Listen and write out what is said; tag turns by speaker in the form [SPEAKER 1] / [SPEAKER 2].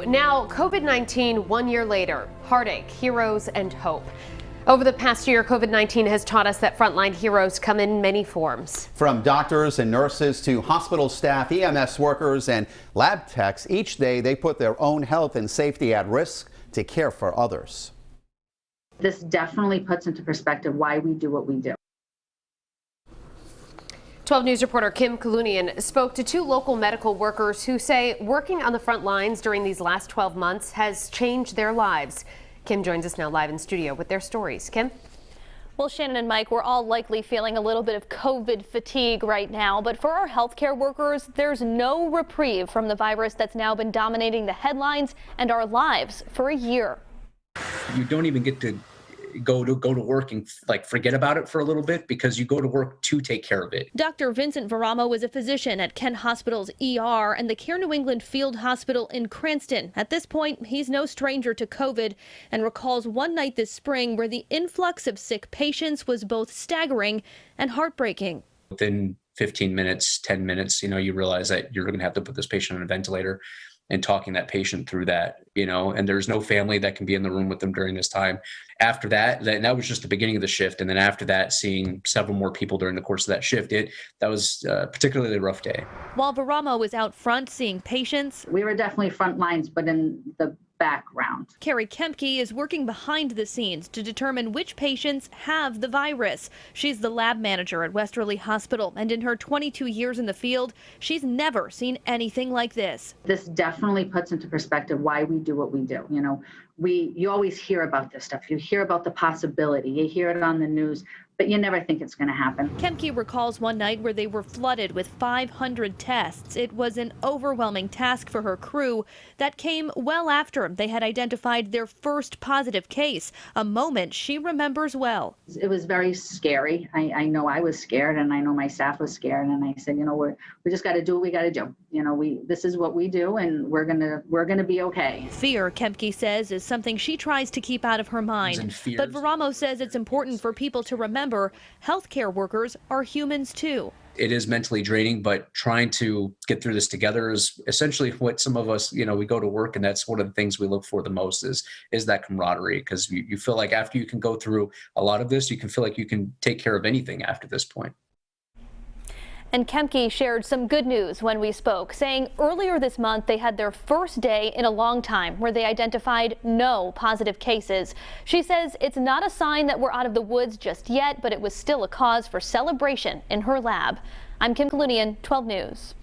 [SPEAKER 1] Now, COVID-19 1 year later, heartache, heroes, and hope. Over the past year, COVID-19 has taught us that frontline heroes come in many forms.
[SPEAKER 2] From doctors and nurses to hospital staff, EMS workers, and lab techs, each day they put their own health and safety at risk to care for others.
[SPEAKER 3] This definitely puts into perspective why we do what we do.
[SPEAKER 1] 12 News reporter Kim Kalunian spoke to two local medical workers who say working on the front lines during these last 12 months has changed their lives. Kim joins us now live in studio with their stories. Kim?
[SPEAKER 4] Well, Shannon and Mike, we're all likely feeling a little bit of COVID fatigue right now, but for our healthcare workers, there's no reprieve from the virus that's now been dominating the headlines and our lives for a year.
[SPEAKER 5] You don't even get to go to work and forget about it for a little bit, because you go to work to take care of it.
[SPEAKER 4] Dr. Vincent Varamo is a physician at Kent Hospital's ER and the Care New England Field Hospital in Cranston. At this point, he's no stranger to COVID and recalls one night this spring where the influx of sick patients was both staggering and heartbreaking.
[SPEAKER 5] Within 15 minutes, 10 minutes, you realize that you're going to have to put this patient on a ventilator, and talking that patient through that, and there's no family that can be in the room with them during this time. After that was just the beginning of the shift. And then after that, seeing several more people during the course of that shift, that was a particularly rough day.
[SPEAKER 4] While Varamo was out front seeing patients,
[SPEAKER 3] We were definitely front lines, but in the background.
[SPEAKER 4] Carrie Kempke is working behind the scenes to determine which patients have the virus. She's the lab manager at Westerly Hospital, and in her 22 years in the field, she's never seen anything like this.
[SPEAKER 3] This definitely puts into perspective why we do what we do. You always hear about this stuff. You hear about the possibility. You hear it on the news, but you never think it's going to happen.
[SPEAKER 4] Kempke recalls one night where they were flooded with 500 tests. It was an overwhelming task for her crew that came well after they had identified their first positive case, a moment she remembers well.
[SPEAKER 3] It was very scary. I know I was scared, and I know my staff was scared, and I said, we just got to do what we got to do. This is what we do, and we're gonna be okay.
[SPEAKER 4] Fear, Kempke says, is something she tries to keep out of her mind. But Varamo says it's important for people to remember healthcare workers are humans too.
[SPEAKER 5] It is mentally draining, but trying to get through this together is essentially what some of us, we go to work, and that's one of the things we look for the most is that camaraderie, because you feel like after you can go through a lot of this, you can feel like you can take care of anything after this point.
[SPEAKER 4] And Kempke shared some good news when we spoke, saying earlier this month they had their first day in a long time where they identified no positive cases. She says it's not a sign that we're out of the woods just yet, but it was still a cause for celebration in her lab. I'm Kim Kalunian, 12 News.